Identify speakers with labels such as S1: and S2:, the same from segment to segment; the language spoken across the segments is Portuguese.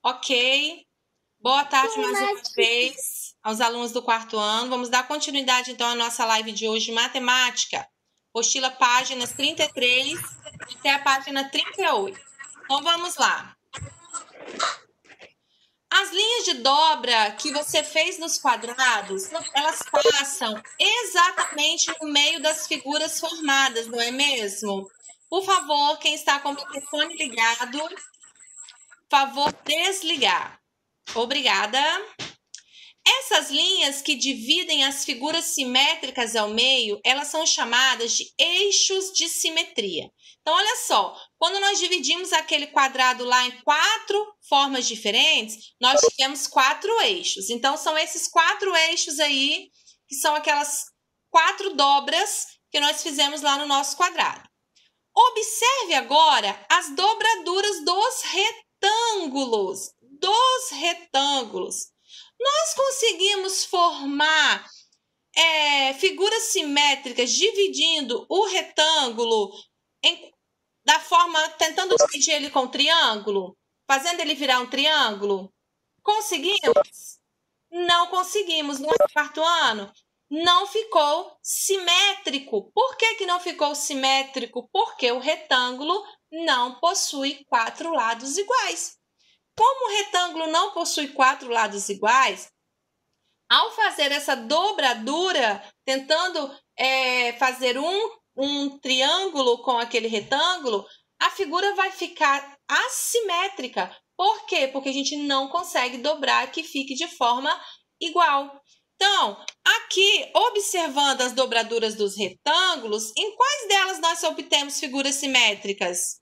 S1: Ok. Boa tarde mais uma vez aos alunos do quarto ano. Vamos dar continuidade, então, à nossa live de hoje de matemática. Apostila páginas 33 até a página 38. Então, vamos lá. As linhas de dobra que você fez nos quadrados, elas passam exatamente no meio das figuras formadas, não é mesmo? Por favor, quem está com o microfone ligado, favor desligar. Obrigada. Essas linhas que dividem as figuras simétricas ao meio, elas são chamadas de eixos de simetria. Então, olha só, quando nós dividimos aquele quadrado lá em 4 formas diferentes, nós tivemos 4 eixos. Então, são esses 4 eixos aí, que são aquelas 4 dobras que nós fizemos lá no nosso quadrado. Observe agora as dobraduras dos retângulos. Nós conseguimos formar figuras simétricas dividindo o retângulo da forma, tentando dividir ele com o triângulo, fazendo ele virar um triângulo? Conseguimos? Não conseguimos. No quarto ano, não ficou simétrico. Por que não ficou simétrico? Porque o retângulo não possui 4 lados iguais. Como o retângulo não possui 4 lados iguais, ao fazer essa dobradura, tentando fazer um triângulo com aquele retângulo, a figura vai ficar assimétrica. Por quê? Porque a gente não consegue dobrar que fique de forma igual. Então, aqui, observando as dobraduras dos retângulos, em quais delas nós obtemos figuras simétricas?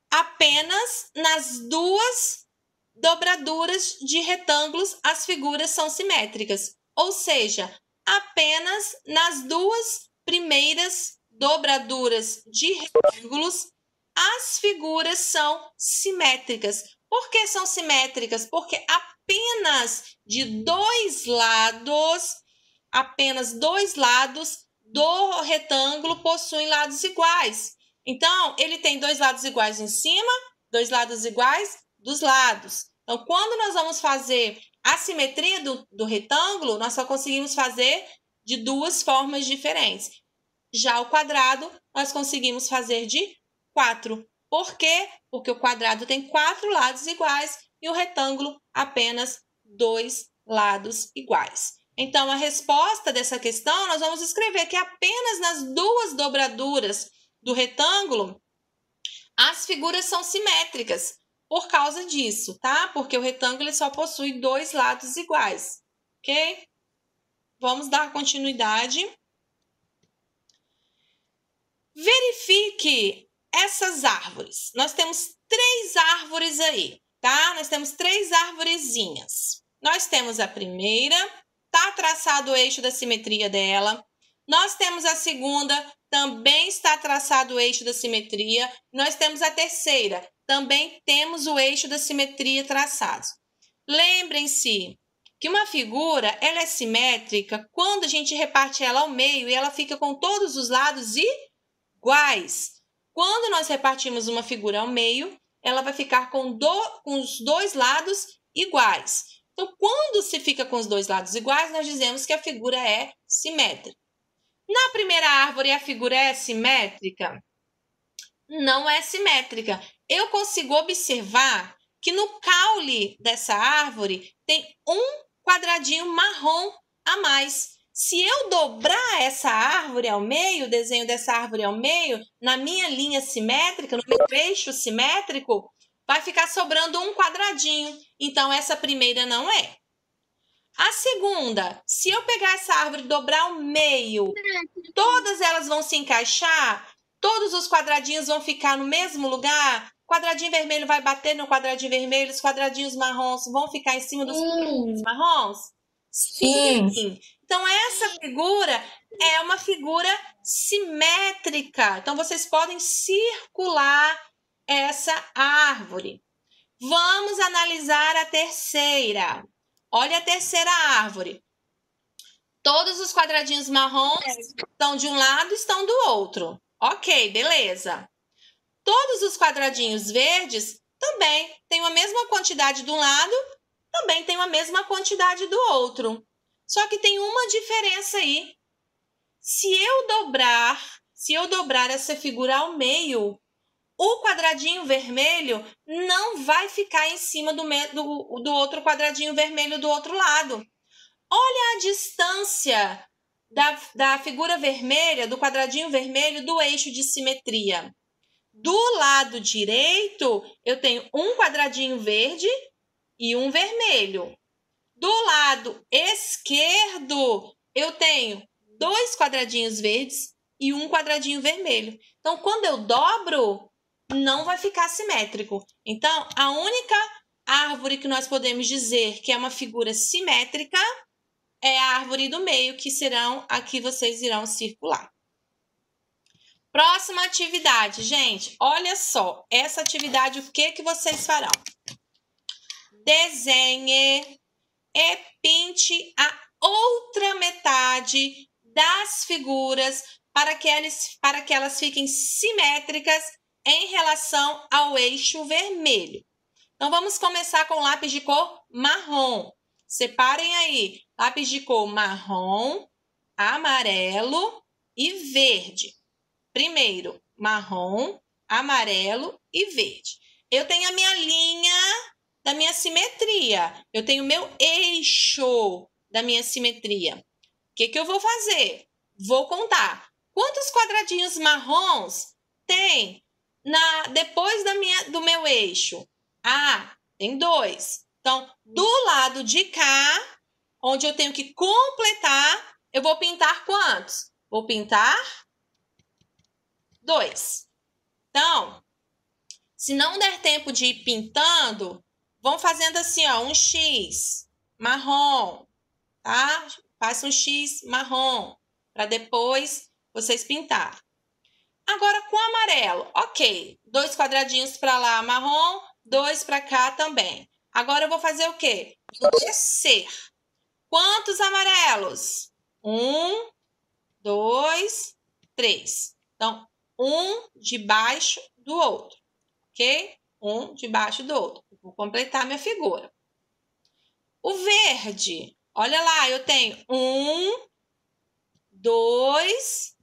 S1: Apenas nas duas dobraduras de retângulos as figuras são simétricas. Ou seja, apenas nas duas primeiras dobraduras de retângulos as figuras são simétricas. Por que são simétricas? Porque apenas dois lados do retângulo possuem lados iguais. Então, ele tem 2 lados iguais em cima, 2 lados iguais dos lados. Então, quando nós vamos fazer a simetria do retângulo, nós só conseguimos fazer de 2 formas diferentes. Já o quadrado, nós conseguimos fazer de 4. Por quê? Porque o quadrado tem 4 lados iguais e o retângulo apenas 2 lados iguais. Então, a resposta dessa questão, nós vamos escrever que apenas nas 2 dobraduras do retângulo, as figuras são simétricas por causa disso, tá? Porque o retângulo ele só possui 2 lados iguais, ok? Vamos dar continuidade. Verifique essas árvores. Nós temos 3 árvores aí, tá? Nós temos 3 arvorezinhas. Nós temos a primeira, tá traçado o eixo da simetria dela. Nós temos a segunda, também está traçado o eixo da simetria. Nós temos a terceira, também temos o eixo da simetria traçado. Lembrem-se que uma figura ela é simétrica quando a gente reparte ela ao meio e ela fica com todos os lados iguais. Quando nós repartimos uma figura ao meio, ela vai ficar com os 2 lados iguais. Então, quando se fica com os 2 lados iguais, nós dizemos que a figura é simétrica. Na primeira árvore, a figura é simétrica? Não é simétrica. Eu consigo observar que no caule dessa árvore tem um quadradinho marrom a mais. Se eu dobrar essa árvore ao meio, o desenho dessa árvore ao meio, na minha linha simétrica, no meu eixo simétrico, vai ficar sobrando um quadradinho. Então, essa primeira não é. A segunda, se eu pegar essa árvore e dobrar ao meio, todas elas vão se encaixar? Todos os quadradinhos vão ficar no mesmo lugar? O quadradinho vermelho vai bater no quadradinho vermelho, os quadradinhos marrons vão ficar em cima dos quadradinhos marrons? Sim. Então, essa figura é uma figura simétrica. Então, vocês podem circular essa árvore. Vamos analisar a terceira. Olha a terceira árvore. Todos os quadradinhos marrons estão de um lado e estão do outro. Ok, beleza. Todos os quadradinhos verdes também tenho a mesma quantidade de um lado, também tenho a mesma quantidade do outro. Só que tem uma diferença aí. Se eu dobrar essa figura ao meio, o quadradinho vermelho não vai ficar em cima do outro quadradinho vermelho do outro lado. Olha a distância da figura vermelha, do quadradinho vermelho, do eixo de simetria. Do lado direito, eu tenho um quadradinho verde e um vermelho. Do lado esquerdo, eu tenho 2 quadradinhos verdes e um quadradinho vermelho. Então, quando eu dobro, não vai ficar simétrico. Então, a única árvore que nós podemos dizer que é uma figura simétrica é a árvore do meio, que serão aqui vocês irão circular. Próxima atividade, gente. Olha só, essa atividade, o que vocês farão? Desenhe e pinte a outra metade das figuras para que elas fiquem simétricas em relação ao eixo vermelho. Então, vamos começar com lápis de cor marrom. Separem aí, lápis de cor marrom, amarelo e verde. Primeiro, marrom, amarelo e verde. Eu tenho a minha linha da minha simetria. Eu tenho o meu eixo da minha simetria. O que eu vou fazer? Vou contar. Quantos quadradinhos marrons tem depois do meu eixo? Ah, tem 2. Então, do lado de cá, onde eu tenho que completar, eu vou pintar quantos? Vou pintar 2. Então, se não der tempo de ir pintando, vão fazendo assim, ó, um X marrom, tá? Faça um X marrom, para depois vocês pintar. Agora, com amarelo, ok. 2 quadradinhos para lá, marrom, 2 para cá também. Agora, eu vou fazer o quê? Vou descer. Quantos amarelos? 1, 2, 3. Então, um debaixo do outro, ok? Um debaixo do outro. Vou completar minha figura. O verde, olha lá, eu tenho 1, 2,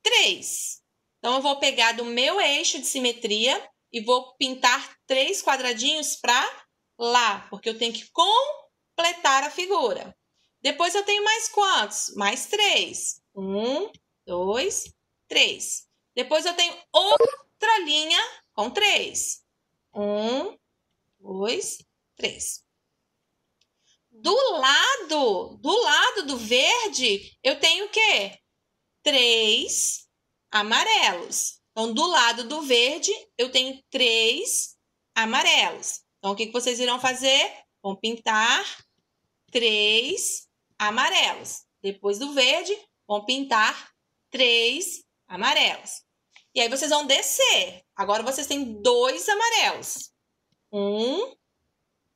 S1: 3. Então, eu vou pegar do meu eixo de simetria e vou pintar 3 quadradinhos para lá, porque eu tenho que completar a figura. Depois, eu tenho mais quantos? Mais 3. 1, 2, 3. Depois, eu tenho outra linha com 3. 1, 2, 3. Do lado do verde, eu tenho o quê? 3 amarelos. Então, do lado do verde, eu tenho 3 amarelos. Então, o que vocês irão fazer? Vão pintar 3 amarelos. Depois do verde, vão pintar 3 amarelos. E aí, vocês vão descer. Agora, vocês têm 2 amarelos. 1,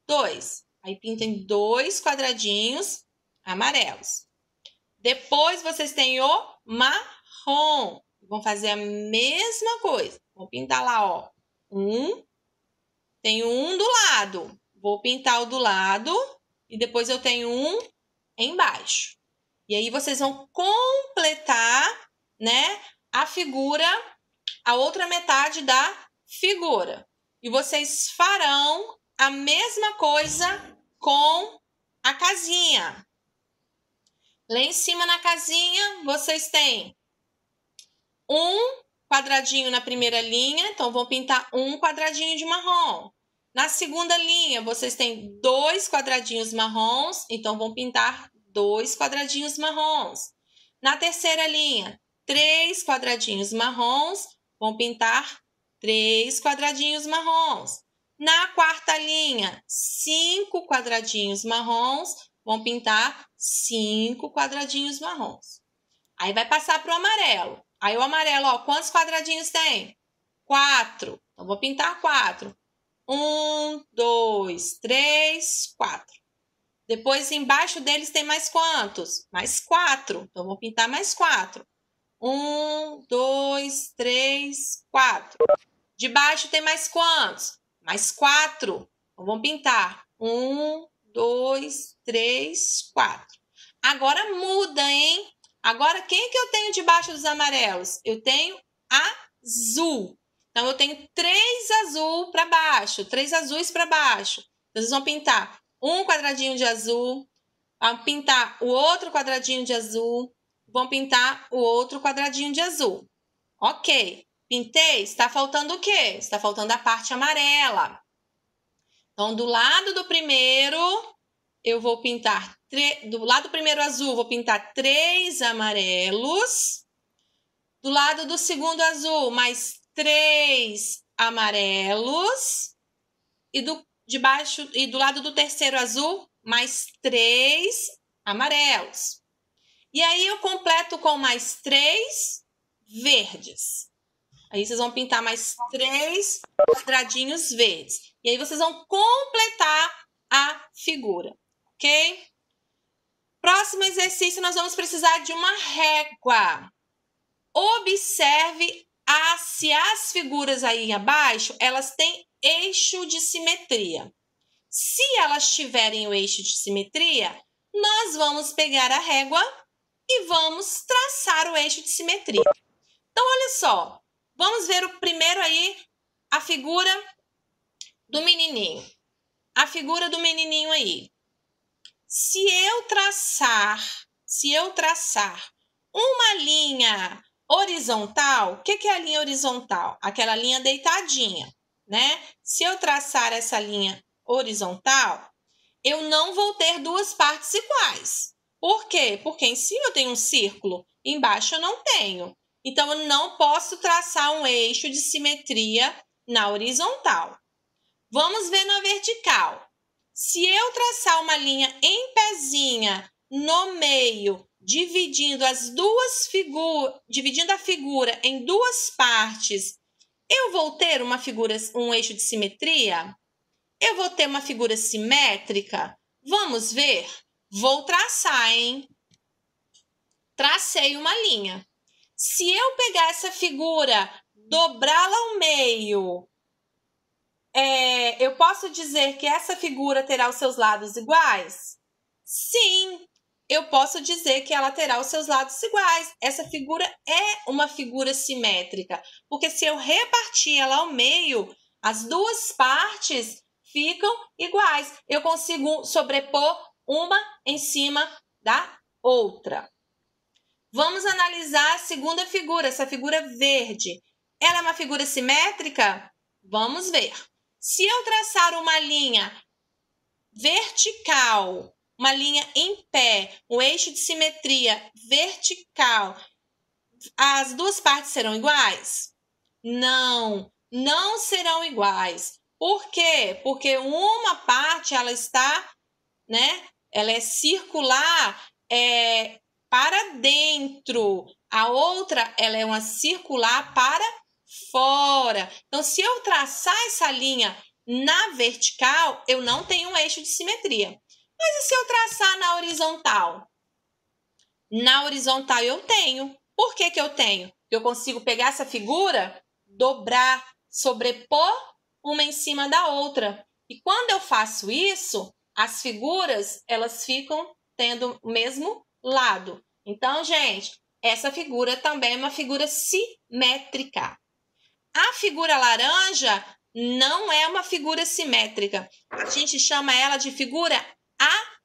S1: 2. Aí, pintem 2 quadradinhos amarelos. Depois, vocês têm o marrom. Vão fazer a mesma coisa. Vou pintar lá, ó. Tenho um do lado. Vou pintar o do lado. E depois eu tenho um embaixo. E aí, vocês vão completar, né, a figura, a outra metade da figura. E vocês farão a mesma coisa com a casinha. Lá em cima na casinha, vocês têm um quadradinho na primeira linha, então vão pintar um quadradinho de marrom. Na segunda linha, vocês têm 2 quadradinhos marrons, então vão pintar 2 quadradinhos marrons. Na terceira linha, 3 quadradinhos marrons, vão pintar 3 quadradinhos marrons. Na quarta linha, 5 quadradinhos marrons, vão pintar 5 quadradinhos marrons. Aí vai passar para o amarelo. Aí o amarelo, ó, quantos quadradinhos tem? 4. Então, vou pintar 4. 1, 2, 3, 4. Depois, embaixo deles tem mais quantos? Mais 4. Então, vou pintar mais 4. 1, 2, 3, 4. Debaixo tem mais quantos? mais 4. Então, vamos pintar. 1, 2, 3, 4. Agora muda, hein? Agora, quem que eu tenho debaixo dos amarelos? Eu tenho azul. Então, eu tenho 3 azul para baixo, 3 azuis para baixo. Então, vocês vão pintar um quadradinho de azul, vão pintar o outro quadradinho de azul, vão pintar o outro quadradinho de azul. Ok, pintei. Está faltando o quê? Está faltando a parte amarela. Então, do lado do primeiro, eu vou pintar... Do lado do primeiro azul, vou pintar 3 amarelos. Do lado do segundo azul, mais 3 amarelos. E do lado do terceiro azul, mais 3 amarelos. E aí, eu completo com mais 3 verdes. Aí, vocês vão pintar mais 3 quadradinhos verdes. E aí, vocês vão completar a figura, ok? Próximo exercício, nós vamos precisar de uma régua. Observe se as figuras aí abaixo, elas têm eixo de simetria. Se elas tiverem o eixo de simetria, nós vamos pegar a régua e vamos traçar o eixo de simetria. Então, olha só. Vamos ver o primeiro aí, a figura do menininho. A figura do menininho aí. Se eu traçar uma linha horizontal, o que é a linha horizontal? Aquela linha deitadinha, né? Se eu traçar essa linha horizontal, eu não vou ter duas partes iguais. Por quê? Porque em cima eu tenho um círculo, embaixo eu não tenho. Então, eu não posso traçar um eixo de simetria na horizontal. Vamos ver na vertical. Se eu traçar uma linha em pezinha no meio, dividindo a figura em duas partes, eu vou ter um eixo de simetria? Eu vou ter uma figura simétrica? Vamos ver? Vou traçar, hein? Tracei uma linha. Se eu pegar essa figura, dobrá-la ao meio, eu posso dizer que essa figura terá os seus lados iguais? Sim, eu posso dizer que ela terá os seus lados iguais. Essa figura é uma figura simétrica, porque se eu repartir ela ao meio, as duas partes ficam iguais. Eu consigo sobrepor uma em cima da outra. Vamos analisar a segunda figura, essa figura verde. Ela é uma figura simétrica? Vamos ver. Se eu traçar uma linha vertical, uma linha em pé, um eixo de simetria vertical, as duas partes serão iguais? Não, não serão iguais. Por quê? Porque uma parte ela está, né? Ela é circular, para dentro. A outra, ela é uma circular para fora. Então, se eu traçar essa linha na vertical, eu não tenho um eixo de simetria. Mas e se eu traçar na horizontal? Na horizontal eu tenho. Por que que eu tenho? Eu consigo pegar essa figura, dobrar, sobrepor uma em cima da outra. E quando eu faço isso, as figuras, elas ficam tendo o mesmo lado. Então, gente, essa figura também é uma figura simétrica. A figura laranja não é uma figura simétrica. A gente chama ela de figura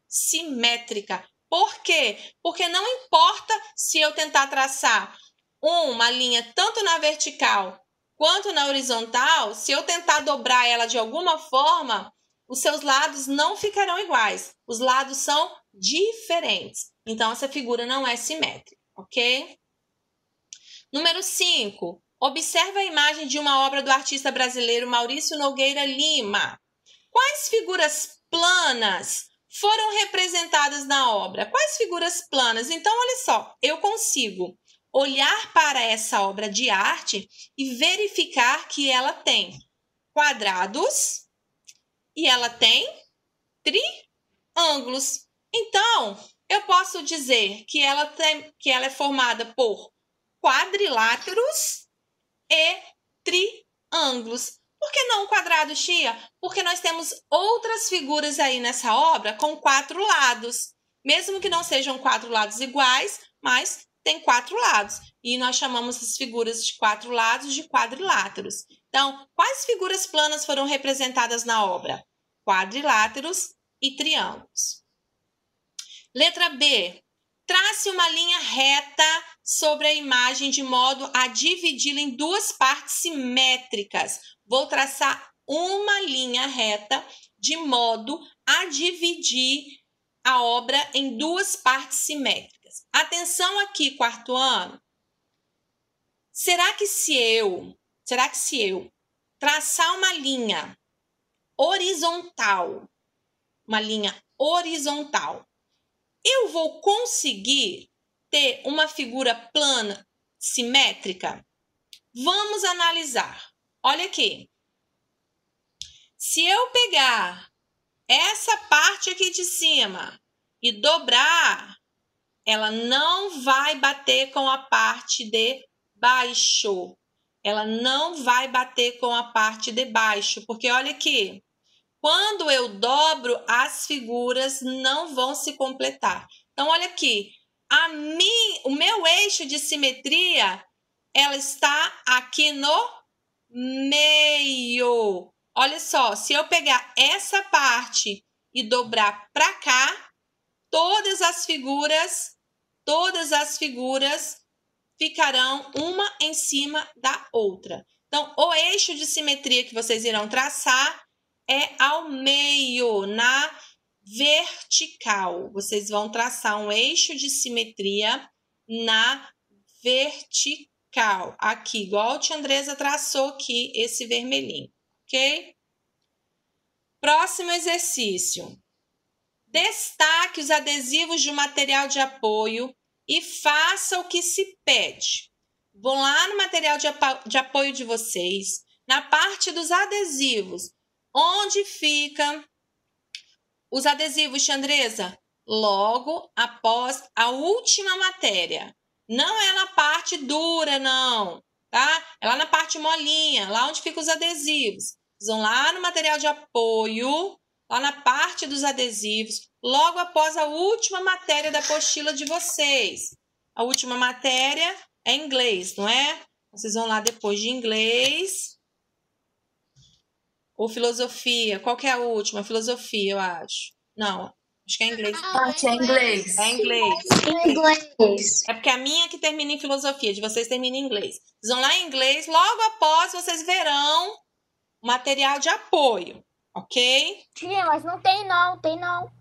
S1: assimétrica. Por quê? Porque não importa se eu tentar traçar uma linha tanto na vertical quanto na horizontal, se eu tentar dobrar ela de alguma forma, os seus lados não ficarão iguais. Os lados são diferentes. Então, essa figura não é simétrica, ok? Número 5. Observe a imagem de uma obra do artista brasileiro Maurício Nogueira Lima. Quais figuras planas foram representadas na obra? Quais figuras planas? Então, olha só, eu consigo olhar para essa obra de arte e verificar que ela tem quadrados e ela tem triângulos. Então, eu posso dizer que ela é formada por quadriláteros e triângulos. Por que não um quadrado, tia? Porque nós temos outras figuras aí nessa obra com 4 lados. Mesmo que não sejam 4 lados iguais, mas tem 4 lados. E nós chamamos as figuras de 4 lados de quadriláteros. Então, quais figuras planas foram representadas na obra? Quadriláteros e triângulos. Letra B. Trace uma linha reta sobre a imagem de modo a dividi-la em 2 partes simétricas. Vou traçar uma linha reta de modo a dividir a obra em 2 partes simétricas. Atenção aqui, quarto ano. Será que se eu traçar uma linha horizontal, eu vou conseguir ter uma figura plana simétrica? Vamos analisar. Olha aqui. Se eu pegar essa parte aqui de cima e dobrar, ela não vai bater com a parte de baixo. Ela não vai bater com a parte de baixo, porque olha aqui. Quando eu dobro, as figuras não vão se completar. Então, olha aqui. O meu eixo de simetria, ela está aqui no meio. Olha só, se eu pegar essa parte e dobrar para cá, todas as figuras ficarão uma em cima da outra. Então, o eixo de simetria que vocês irão traçar é ao meio, na vertical. Vocês vão traçar um eixo de simetria na vertical. Aqui, igual a tia Andresa traçou aqui esse vermelhinho, ok? Próximo exercício. Destaque os adesivos de material de apoio e faça o que se pede. Vão lá no material de apoio de vocês, na parte dos adesivos. Onde ficam os adesivos, tia Andresa? Logo após a última matéria. Não é na parte dura, não, tá? É lá na parte molinha, lá onde ficam os adesivos. Vocês vão lá no material de apoio, lá na parte dos adesivos, logo após a última matéria da apostila de vocês. A última matéria é inglês, não é? Vocês vão lá depois de inglês ou filosofia. Qual que é a última? Filosofia, eu acho. Não, acho que é inglês.
S2: Acho que é inglês.
S1: É inglês.
S3: Inglês.
S1: É porque a minha que termina em filosofia, de vocês termina em inglês. Vocês vão lá em inglês, logo após vocês verão material de apoio, ok?
S3: Tia, mas não tem não, tem não.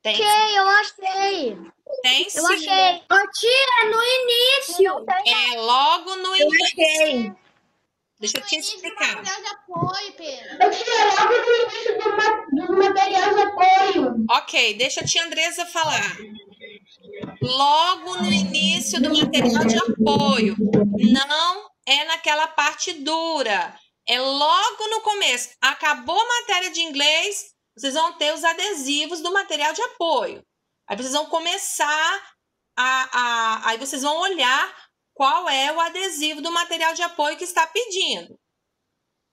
S1: Tem,
S3: Tia, eu achei.
S1: tem sim.
S3: Eu achei. Ô, tia, no início. Não tem,
S1: É logo no início.
S3: achei.
S1: Deixa eu te explicar.
S4: Material de apoio, Pedro.
S3: Eu tia, logo no início do material de apoio.
S1: Ok, deixa a tia Andresa falar. Logo no início do material de apoio. Não é naquela parte dura. É logo no começo. Acabou a matéria de inglês, vocês vão ter os adesivos do material de apoio. Aí vocês vão começar aí vocês vão olhar qual é o adesivo do material de apoio que está pedindo.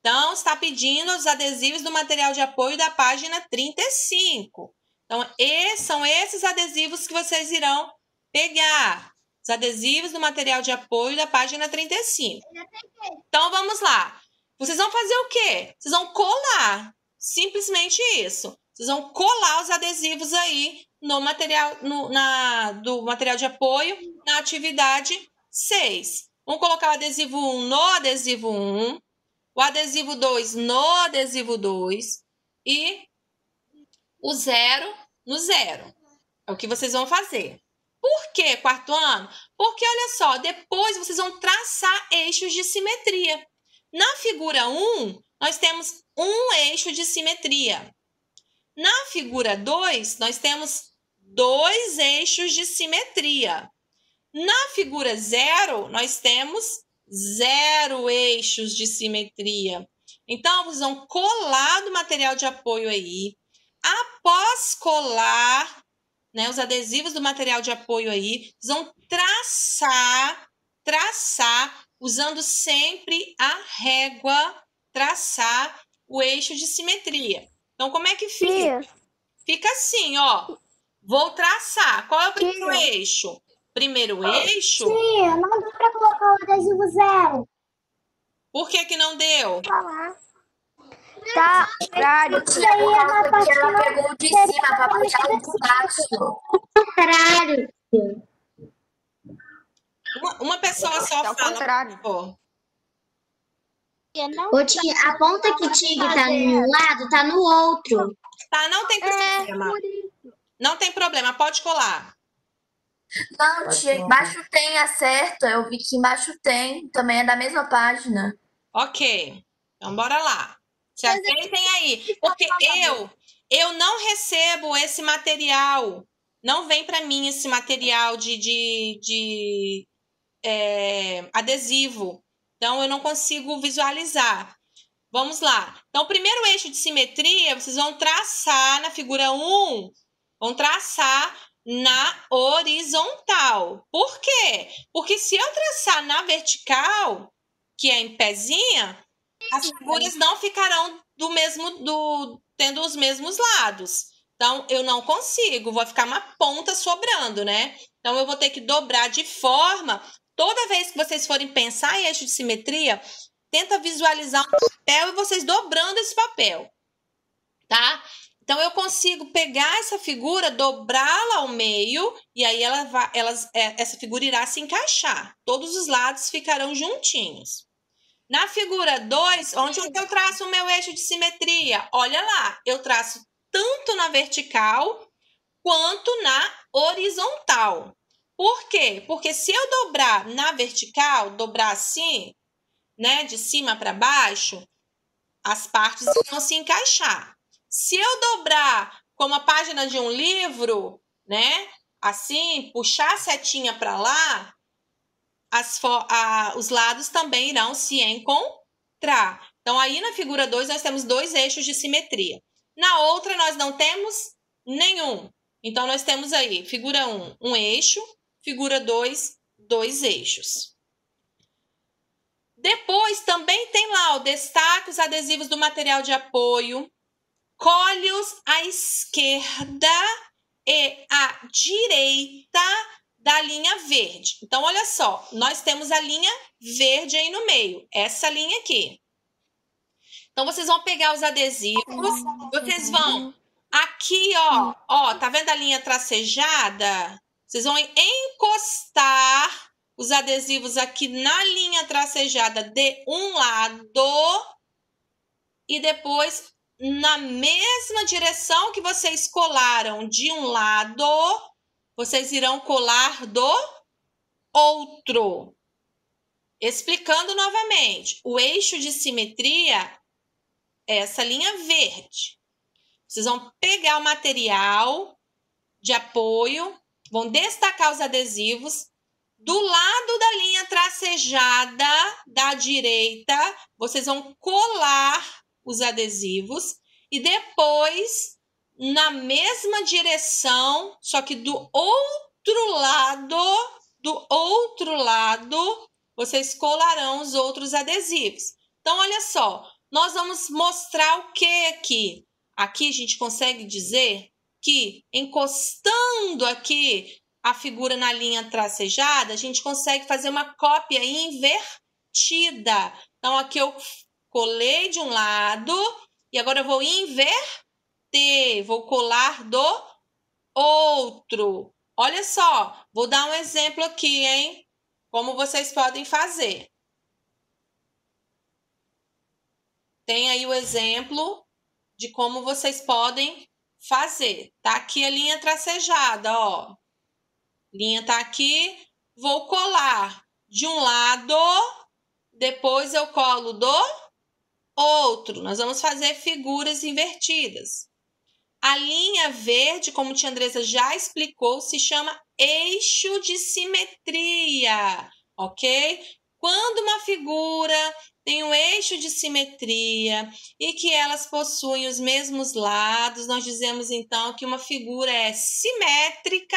S1: Então, está pedindo os adesivos do material de apoio da página 35. Então, são esses adesivos que vocês irão pegar. Os adesivos do material de apoio da página 35. Então, vamos lá. Vocês vão fazer o quê? Vocês vão colar. Simplesmente isso. Vocês vão colar os adesivos aí no material, do material de apoio na atividade 6. Vamos colocar o adesivo 1 no adesivo 1, o adesivo 2 no adesivo 2 e o 0 no 0. É o que vocês vão fazer. Por quê, quarto ano? Porque, olha só, depois vocês vão traçar eixos de simetria. Na figura 1, nós temos um eixo de simetria. Na figura 2, nós temos 2 eixos de simetria. Na figura 0, nós temos 0 eixos de simetria. Então, vocês vão colar do material de apoio aí. Após colar, né, os adesivos do material de apoio aí, vocês vão traçar, usando sempre a régua traçar o eixo de simetria. Então, como é que fica?
S2: Tia,
S1: Fica assim, ó. Vou traçar. Qual é o primeiro
S2: Tia.
S1: eixo? Primeiro eixo?
S3: Tia, não dá pra colocar o adesivo zero.
S1: Por que que não deu?
S2: Tá, horário.
S3: Isso aí é na parte
S4: Porque ela pegou o de cima pra puxar o de baixo.
S3: contrário.
S1: Uma pessoa só
S2: É o
S1: fala,
S2: contrário.
S1: pô.
S3: Ô, tia, a ponta que tinha que tá em um lado, tá no outro.
S1: Tá, não tem problema. Não tem problema, pode colar.
S4: Não, tia, embaixo tem, acerta. Eu vi que embaixo tem. Também é da mesma página.
S1: Ok. Então, bora lá. Se atentem aí. Porque eu não recebo esse material. Não vem para mim esse material de adesivo. Então, eu não consigo visualizar. Vamos lá. Então, o primeiro eixo de simetria, vocês vão traçar na figura 1, vão traçar na horizontal. Por quê? Porque se eu traçar na vertical, que é em pezinha, as figuras não ficarão tendo os mesmos lados. Então, eu não consigo, vai ficar uma ponta sobrando, né? Então, eu vou ter que dobrar de forma. Toda vez que vocês forem pensar em eixo de simetria, tenta visualizar um papel e vocês dobrando esse papel, tá? Então, eu consigo pegar essa figura, dobrá-la ao meio, e aí essa figura irá se encaixar. Todos os lados ficarão juntinhos. Na figura 2, onde eu traço o meu eixo de simetria? Olha lá, eu traço tanto na vertical quanto na horizontal. Por quê? Porque se eu dobrar na vertical, dobrar assim, né, de cima para baixo, as partes vão se encaixar. Se eu dobrar como a página de um livro, né, assim, puxar a setinha para lá, os lados também irão se encontrar. Então, aí na figura 2, nós temos 2 eixos de simetria. Na outra, nós não temos nenhum. Então, nós temos aí, figura 1, um eixo, figura 2, 2 eixos. Depois, também tem lá o destaque, os adesivos do material de apoio, colhe-os à esquerda e à direita da linha verde. Então, olha só, nós temos a linha verde aí no meio, essa linha aqui. Então, vocês vão pegar os adesivos, vocês vão aqui, ó, tá vendo a linha tracejada? Vocês vão encostar os adesivos aqui na linha tracejada de um lado e depois na mesma direção que vocês colaram de um lado, vocês irão colar do outro. Explicando novamente, o eixo de simetria é essa linha verde. Vocês vão pegar o material de apoio, vão destacar os adesivos. Do lado da linha tracejada da direita, vocês vão colar os adesivos e depois, na mesma direção, só que do outro lado, vocês colarão os outros adesivos. Então, olha só, nós vamos mostrar o que aqui? Aqui a gente consegue dizer que encostando aqui a figura na linha tracejada, a gente consegue fazer uma cópia invertida. Então, aqui eu colei de um lado e agora eu vou inverter, vou colar do outro. Olha só, vou dar um exemplo aqui, hein? Como vocês podem fazer. Tem aí o exemplo de como vocês podem fazer. Tá aqui a linha tracejada, ó. Linha tá aqui, vou colar de um lado, depois eu colo do outro. Nós vamos fazer figuras invertidas. A linha verde, como tia Andressa já explicou, se chama eixo de simetria, ok? Quando uma figura tem um eixo de simetria e que elas possuem os mesmos lados, nós dizemos então que uma figura é simétrica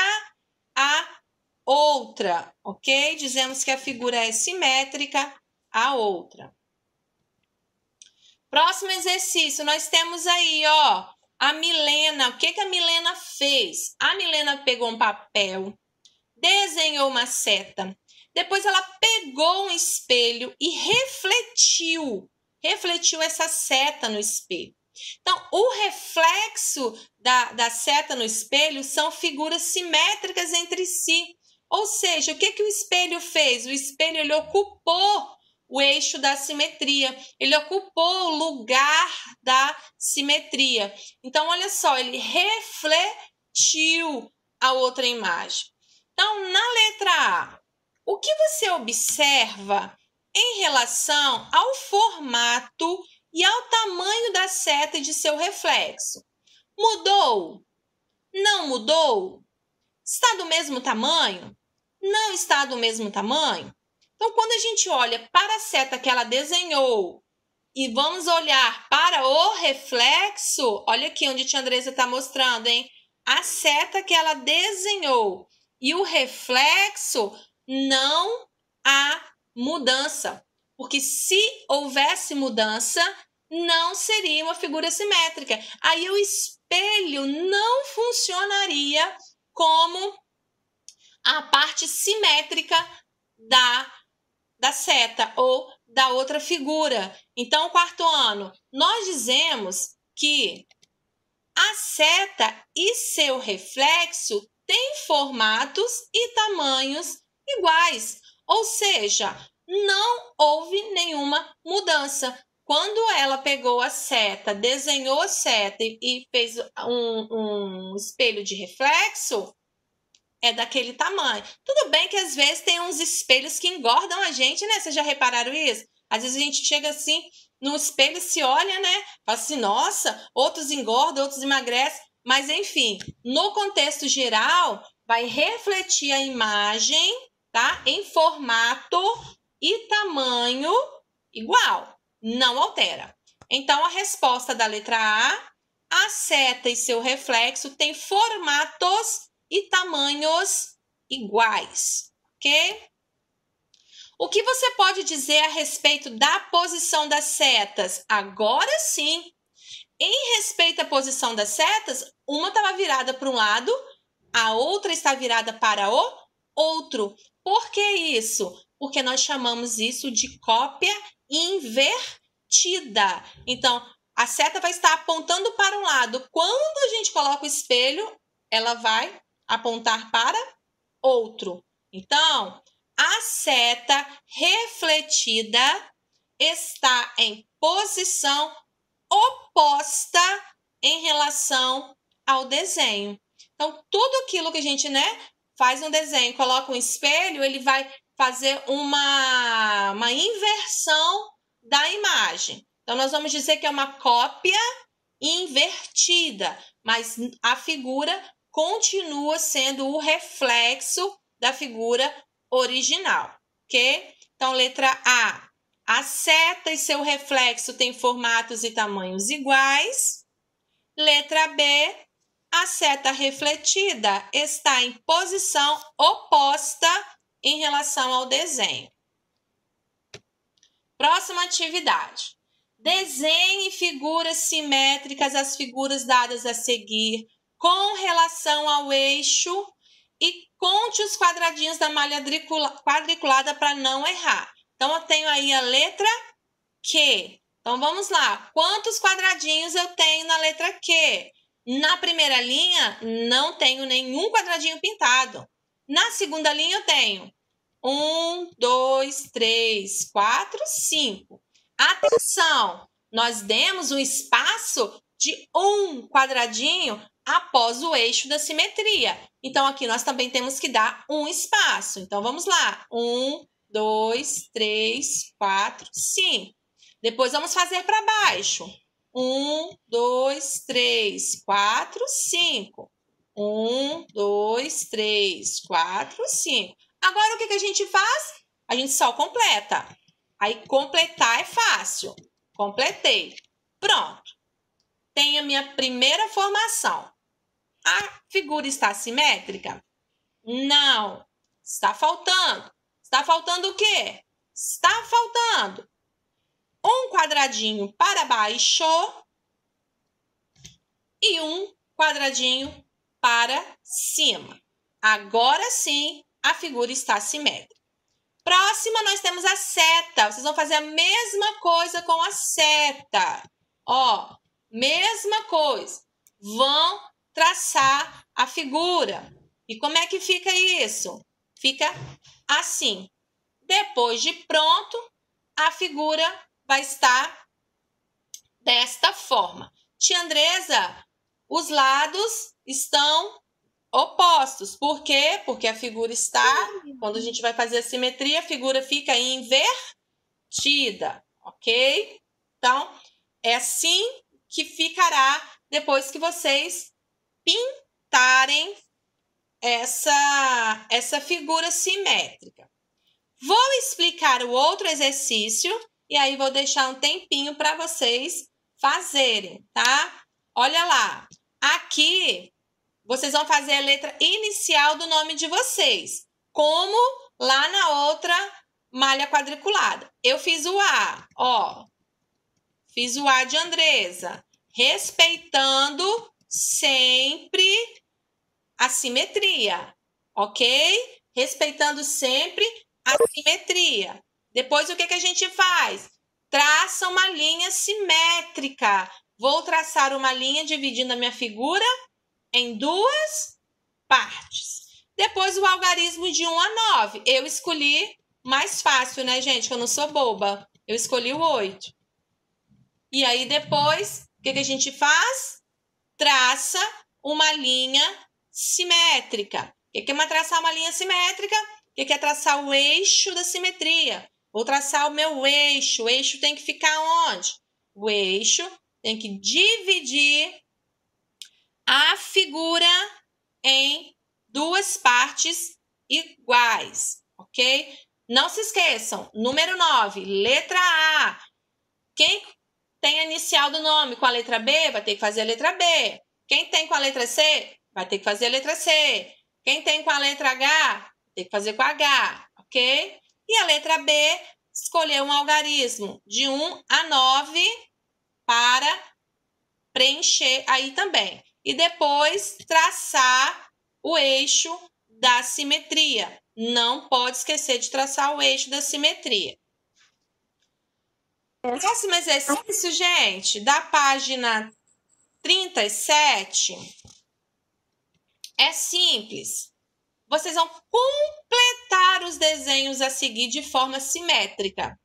S1: a outra, ok? Dizemos que a figura é simétrica a outra. Próximo exercício, nós temos aí, ó, a Milena. O que que a Milena fez? A Milena pegou um papel, desenhou uma seta, depois ela pegou um espelho e refletiu essa seta no espelho. Então, o reflexo da seta no espelho são figuras simétricas entre si. Ou seja, o que que o espelho fez? O espelho ele ocupou o eixo da simetria, ele ocupou o lugar da simetria. Então, olha só, ele refletiu a outra imagem. Então, na letra A, o que você observa em relação ao formato e ao tamanho da seta e de seu reflexo? Mudou? Não mudou? Está do mesmo tamanho? Não está do mesmo tamanho? Então, quando a gente olha para a seta que ela desenhou e vamos olhar para o reflexo, olha aqui onde a tia Andressa está mostrando, hein? A seta que ela desenhou e o reflexo, não há mudança. Porque se houvesse mudança, não seria uma figura simétrica. Aí o espelho não funcionaria como a parte simétrica da seta ou da outra figura. Então, quarto ano, nós dizemos que a seta e seu reflexo têm formatos e tamanhos iguais, ou seja, não houve nenhuma mudança. Quando ela pegou a seta, desenhou a seta e fez um espelho de reflexo, é daquele tamanho. Tudo bem que às vezes tem uns espelhos que engordam a gente, né? Vocês já repararam isso? Às vezes a gente chega assim no espelho, se olha, né? Fala assim, nossa, outros engordam, outros emagrecem. Mas, enfim, no contexto geral, vai refletir a imagem, tá? Em formato e tamanho igual. Não altera. Então, a resposta da letra A seta e seu reflexo têm formatos e tamanhos iguais, ok? O que você pode dizer a respeito da posição das setas? Agora sim. Em respeito à posição das setas, uma estava virada para um lado, a outra está virada para o outro. Por que isso? Porque nós chamamos isso de cópia invertida. Então, a seta vai estar apontando para um lado. Quando a gente coloca o espelho, ela vai apontar para outro. Então, a seta refletida está em posição oposta em relação ao desenho. Então, tudo aquilo que a gente, né, faz um desenho, coloca um espelho, ele vai fazer uma inversão da imagem. Então, nós vamos dizer que é uma cópia invertida, mas a figura continua sendo o reflexo da figura original, ok? Então, letra A. A seta e seu reflexo têm formatos e tamanhos iguais. Letra B. A seta refletida está em posição oposta em relação ao desenho. Próxima atividade. Desenhe figuras simétricas às figuras dadas a seguir com relação ao eixo e conte os quadradinhos da malha quadriculada para não errar. Então, eu tenho aí a letra Q. Então, vamos lá. Quantos quadradinhos eu tenho na letra Q? Na primeira linha, não tenho nenhum quadradinho pintado. Na segunda linha, eu tenho 1, 2, 3, 4, 5. Atenção! Nós demos um espaço de um quadradinho após o eixo da simetria. Então, aqui nós também temos que dar um espaço. Então, vamos lá. 1, 2, 3, 4, 5. Depois, vamos fazer para baixo. 1, 2, 3, 4, 5. 1, 2, 3, 4, 5. Agora, o que a gente faz? A gente só completa. Aí, completar é fácil. Completei. Pronto. Tenho a minha primeira formação. A figura está simétrica? Não. Está faltando. Está faltando o quê? Está faltando um quadradinho para baixo e um quadradinho para cima. Agora sim, a figura está simétrica. Próxima, nós temos a seta. Vocês vão fazer a mesma coisa com a seta. Ó, mesma coisa. Vão traçar a figura. E como é que fica isso? Fica assim. Depois de pronto, a figura vai estar desta forma. Tia Andresa, os lados estão opostos. Por quê? Porque a figura está, quando a gente vai fazer a simetria, a figura fica invertida, ok? Então, é assim que ficará depois que vocês pintarem essa figura simétrica. Vou explicar o outro exercício e aí vou deixar um tempinho para vocês fazerem, tá? Olha lá, aqui vocês vão fazer a letra inicial do nome de vocês, como lá na outra malha quadriculada. Eu fiz o A, ó. Fiz o A de Andresa, respeitando sempre a simetria, ok? Respeitando sempre a simetria. Depois, o que a gente faz? Traça uma linha simétrica. Vou traçar uma linha dividindo a minha figura em duas partes. Depois, o algarismo de 1 a 9. Eu escolhi mais fácil, né, gente? Que eu não sou boba. Eu escolhi o 8. E aí, depois, o que a gente faz? Traça uma linha simétrica. O que é traçar uma linha simétrica? O que é traçar o eixo da simetria? Vou traçar o meu eixo. O eixo tem que ficar onde? O eixo tem que dividir a figura em duas partes iguais, ok? Não se esqueçam, número 9, letra A. Quem tem a inicial do nome com a letra B, vai ter que fazer a letra B. Quem tem com a letra C, vai ter que fazer a letra C. Quem tem com a letra H, vai ter que fazer com a H, ok? E a letra B, escolher um algarismo de 1 a 9 para preencher aí também. E depois traçar o eixo da simetria. Não pode esquecer de traçar o eixo da simetria. Próximo exercício, gente, da página 37, é simples. Vocês vão completar os desenhos a seguir de forma simétrica.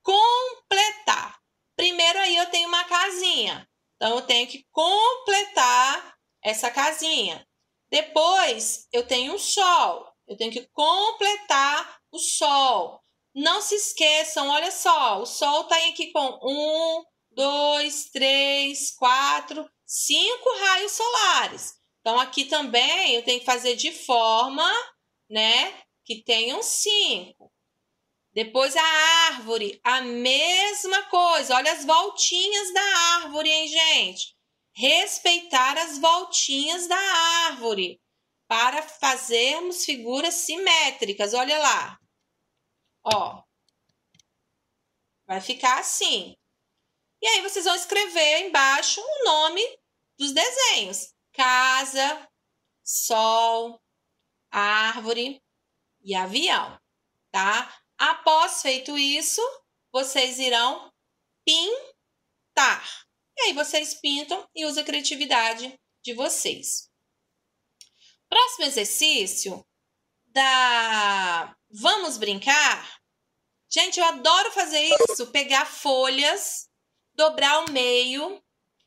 S1: Completar. Primeiro aí eu tenho uma casinha. Então, eu tenho que completar essa casinha. Depois, eu tenho um sol. Eu tenho que completar o sol. Não se esqueçam, olha só, o sol está aqui com 1, 2, 3, 4, 5 raios solares. Então, aqui também eu tenho que fazer de forma, né, que tenham 5. Depois a árvore, a mesma coisa. Olha as voltinhas da árvore, hein, gente? Respeitar as voltinhas da árvore para fazermos figuras simétricas. Olha lá. Ó. Vai ficar assim. E aí vocês vão escrever embaixo o nome dos desenhos. Casa, sol, árvore e avião, tá? Após feito isso, vocês irão pintar. E aí vocês pintam e usam a criatividade de vocês. Próximo exercício da Vamos Brincar. Gente, eu adoro fazer isso, pegar folhas, dobrar ao meio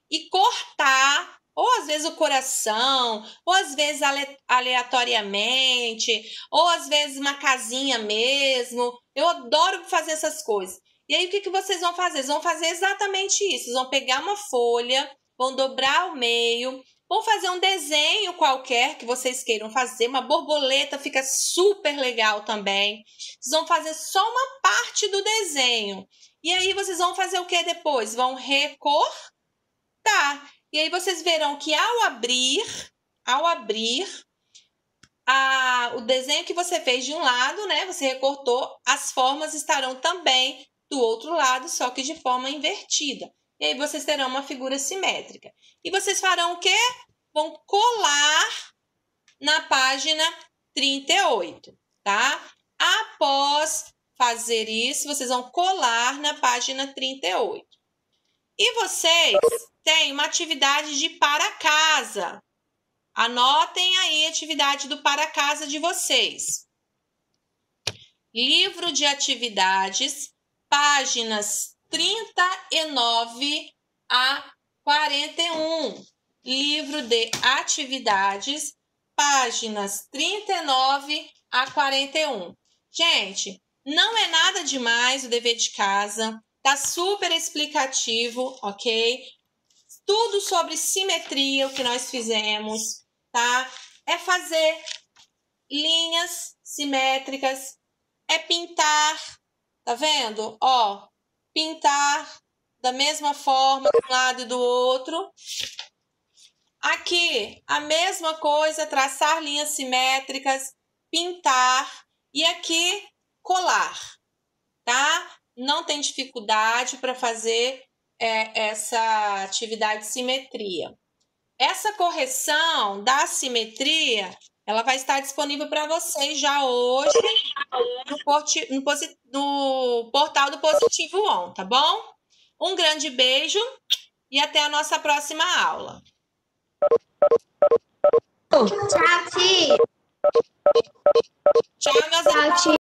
S1: e cortar, ou às vezes o coração, ou às vezes aleatoriamente, ou às vezes uma casinha mesmo. Eu adoro fazer essas coisas. E aí, o que vocês vão fazer? Vocês vão fazer exatamente isso. Vocês vão pegar uma folha, vão dobrar ao meio, vão fazer um desenho qualquer que vocês queiram fazer. Uma borboleta fica super legal também. Vocês vão fazer só uma parte do desenho. E aí, vocês vão fazer o que depois? Vão recortar. E aí, vocês verão que ao abrir o desenho que você fez de um lado, né? Você recortou, as formas estarão também do outro lado, só que de forma invertida. E aí vocês terão uma figura simétrica. E vocês farão o quê? Vão colar na página 38, tá? Após fazer isso, vocês vão colar na página 38. E vocês têm uma atividade de para casa. Anotem aí a atividade do para casa de vocês. Livro de atividades, páginas 39 a 41. Livro de atividades, páginas 39 a 41. Gente, não é nada demais o dever de casa. Tá super explicativo, ok? Tudo sobre simetria, o que nós fizemos, tá? É fazer linhas simétricas, é pintar, tá vendo? Ó, pintar da mesma forma de um lado e do outro. Aqui, a mesma coisa, traçar linhas simétricas, pintar e aqui colar, tá? Não tem dificuldade para fazer essa atividade de simetria. Essa correção da simetria, ela vai estar disponível para vocês já hoje no portal do Positivo On, tá bom? Um grande beijo e até a nossa próxima aula.
S3: Tchau, tia.
S1: Tchau, meus amores.